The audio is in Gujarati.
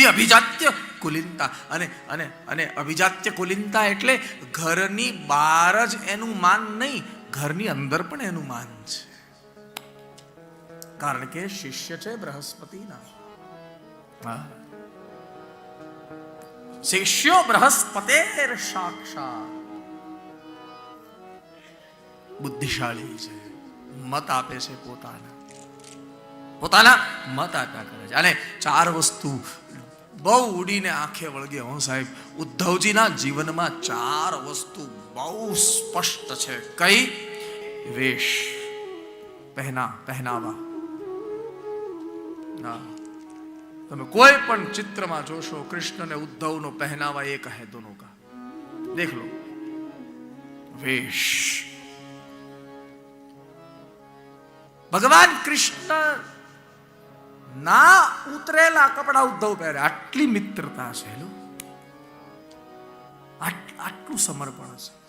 અભિજાત્ય કુલીનતા. અને અને અને અભિજાત્ય કુલીનતા એટલે ઘરની બહાર જ એનું માન નહીં, ઘરની અંદર પણ એનું માન છે. કારણ કે શિષ્ય છે બૃહસ્પતિના. શિષ્યો બૃહસ્પતેર સાક્ષાત. બુદ્ધિશાળી છે, મત આપે છે પોતાના મત આપ્યા કરે છે. અને ચાર વસ્તુ બહુ ઉડીને આંખે વળગે હો સાહેબ. ઉદ્ધવજીના જીવનમાં ચાર વસ્તુ બહુ સ્પષ્ટ છે. કઈ? વેશ, પહેનાવા. તમે કોઈ પણ ચિત્રમાં જોશો કૃષ્ણ ને ઉદ્ધવ નો પહેનાવા એક હે દોનો કા. દેખ લો, વેશ. ભગવાન કૃષ્ણ ના ઉતરેલા કપડા ઉદ્ધવ પહેરે. આટલી મિત્રતા છે, આટલું સમર્પણ છે.